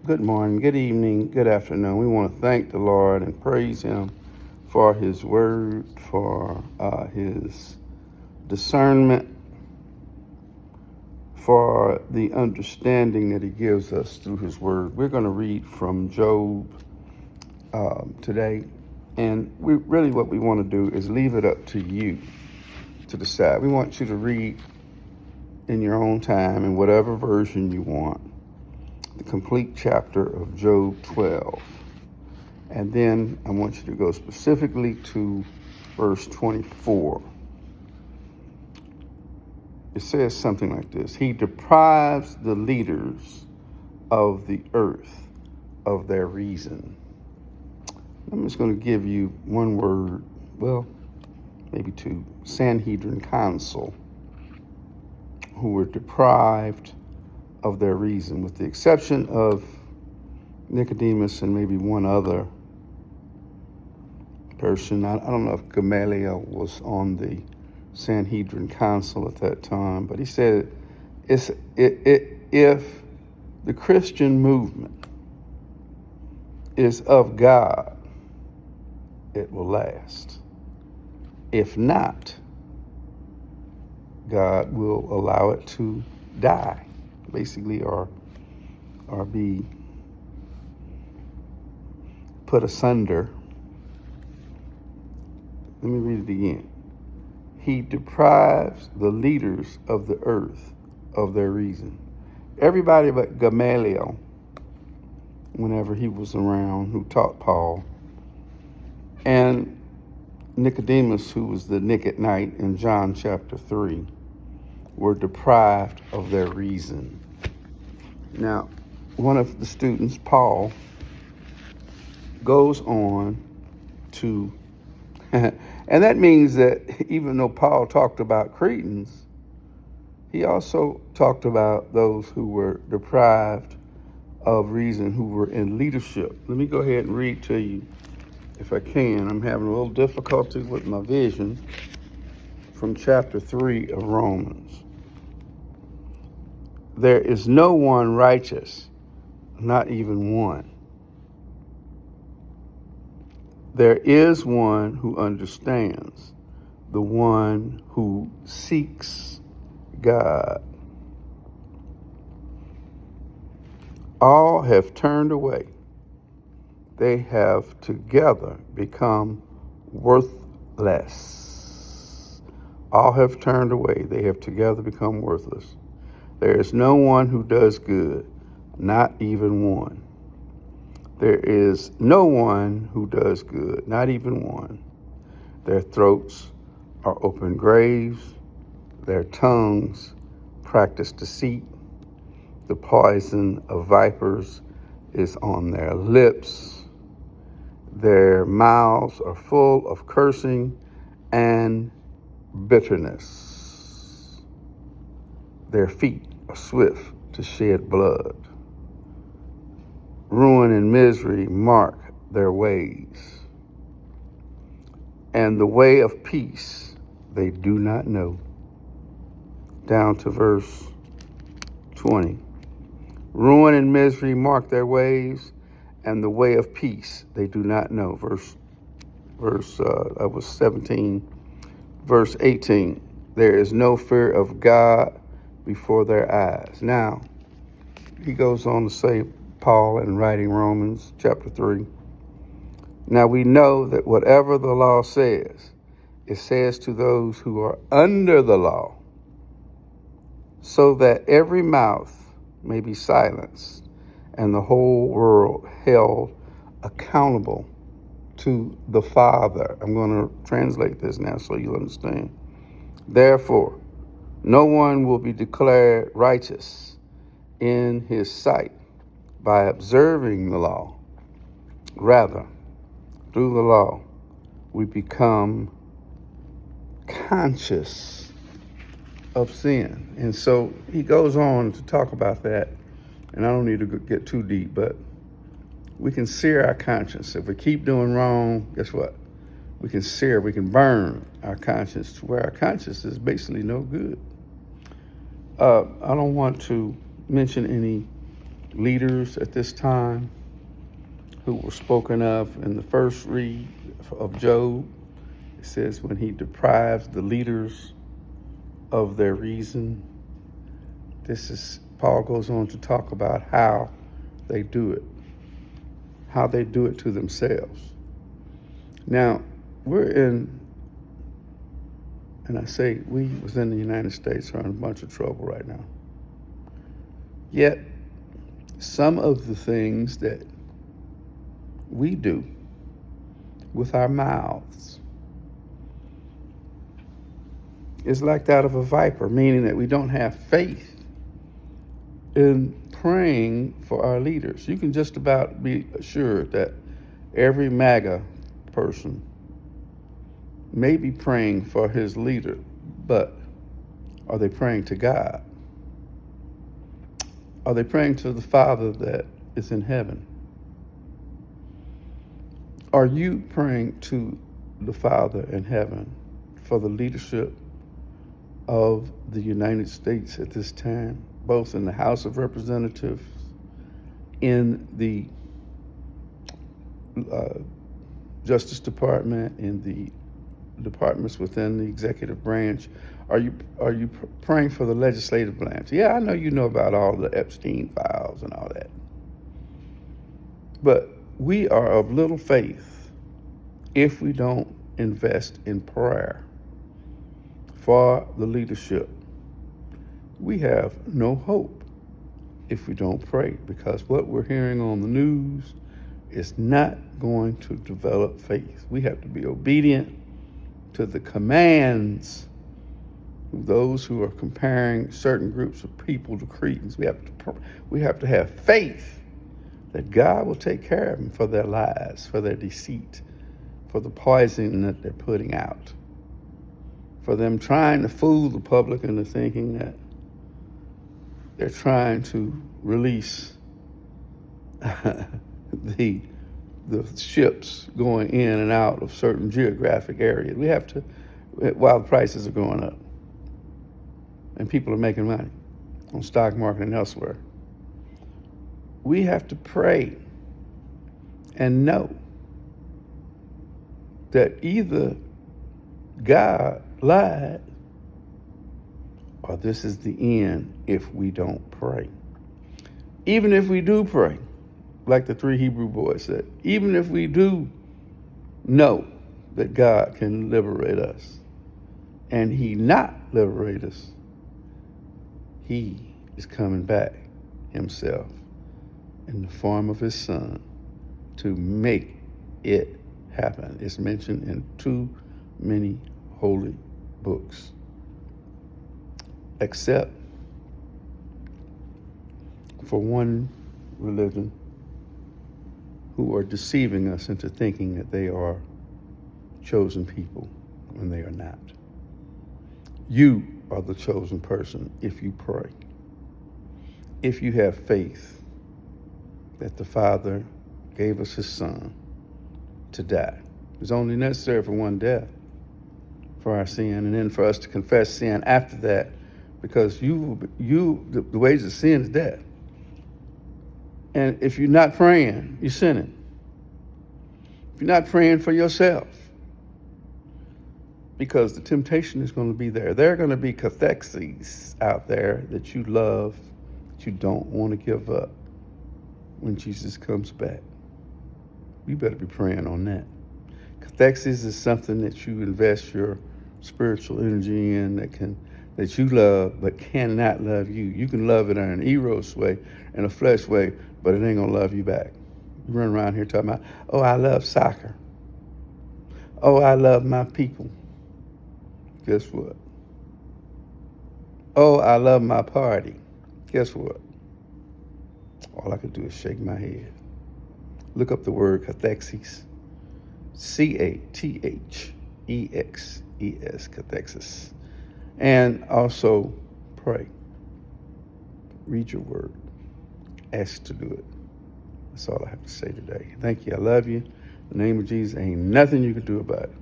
Good morning, good evening, good afternoon. We want to thank the Lord and praise Him for His word, for His discernment, for the understanding that He gives us through His word. We're going to read from Job today, and what we want to do is leave it up to you to decide. We want you to read in your own time, in whatever version you want, the complete chapter of Job 12. And then I want you to go specifically to verse 24. It says something like this: He deprives the leaders of the earth of their reason. I'm just going to give you one word, well, maybe two. Sanhedrin council, who were deprived of their reason, with the exception of Nicodemus and maybe one other person. I don't know if Gamaliel was on the Sanhedrin council at that time, but he said if the Christian movement is of God, it will last. If not, God will allow it to die, basically, or be put asunder. Let me read it again. He deprives the leaders of the earth of their reason. Everybody but Gamaliel, whenever he was around, who taught Paul, and Nicodemus, who was the Nick at night in John chapter 3, were deprived of their reason. Now, one of the students, Paul, goes on to, and that means that even though Paul talked about Cretans, he also talked about those who were deprived of reason, who were in leadership. Let me go ahead and read to you, if I can. I'm having a little difficulty with my vision, from chapter 3 of Romans. There is no one righteous, not even one. There is one who understands, the one who seeks God. All have turned away. They have together become worthless. All have turned away. They have together become worthless. There is no one who does good, not even one. There is no one who does good, not even one. Their throats are open graves. Their tongues practice deceit. The poison of vipers is on their lips. Their mouths are full of cursing and bitterness. Their feet are swift to shed blood. Ruin and misery mark their ways, and the way of peace they do not know. Down to verse 20. Ruin and misery mark their ways, and the way of peace they do not know. That was 17. Verse 18. There is no fear of God before their eyes. Now, he goes on to say, Paul, in writing Romans chapter 3, now we know that whatever the law says, it says to those who are under the law, so that every mouth may be silenced and the whole world held accountable to the Father. I'm going to translate this now so you'll understand. Therefore, no one will be declared righteous in his sight by observing the law. Rather, through the law, we become conscious of sin. And so he goes on to talk about that, and I don't need to get too deep, but we can sear our conscience. If we keep doing wrong, guess what? We can burn our conscience to where our conscience is basically no good. I don't want to mention any leaders at this time who were spoken of in the first read of Job. It says when he deprives the leaders of their reason. Paul goes on to talk about how they do it to themselves. Now, we're in, and I say we within the United States are in a bunch of trouble right now. Yet, some of the things that we do with our mouths is like that of a viper, meaning that we don't have faith in praying for our leaders. You can just about be assured that every MAGA person may be praying for his leader, but are they praying to God? Are they praying to the Father that is in heaven? Are you praying to the Father in heaven for the leadership of the United States at this time, both in the House of Representatives, in the Justice Department, in the departments within the executive branch? Are you praying for the legislative branch? Yeah, I know you know about all the Epstein files and all that. But we are of little faith if we don't invest in prayer for the leadership. We have no hope if we don't pray, because what we're hearing on the news is not going to develop faith. We have to be obedient to the commands of those who are comparing certain groups of people to Cretans. We have to have faith that God will take care of them for their lies, for their deceit, for the poison that they're putting out, for them trying to fool the public into thinking that they're trying to release the ships going in and out of certain geographic areas. We have to, while the prices are going up and people are making money on stock market and elsewhere, we have to pray and know that either God lied or this is the end if we don't pray. Even if we do pray, like the 3 Hebrew boys said, even if we do know that God can liberate us and he not liberate us, he is coming back himself in the form of his son to make it happen. It's mentioned in too many holy books, except for one religion who are deceiving us into thinking that they are chosen people when they are not. You are the chosen person if you pray, if you have faith that the Father gave us his son to die. It was only necessary for one death for our sin, and then for us to confess sin after that, because the wages of sin is death. And if you're not praying, you're sinning. If you're not praying for yourself, because the temptation is going to be there. There are going to be cathexes out there that you love, that you don't want to give up when Jesus comes back. You better be praying on that. Cathexes is something that you invest your spiritual energy in that you love but cannot love you. You can love it in an eros way, in a flesh way, but it ain't gonna love you back. You run around here talking about, oh, I love soccer. Oh, I love my people. Guess what? Oh, I love my party. Guess what? All I could do is shake my head. Look up the word cathexes. Cathexes, cathexis. And also pray. Read your word. Ask to do it. That's all I have to say today. Thank you. I love you. In the name of Jesus, ain't nothing you can do about it.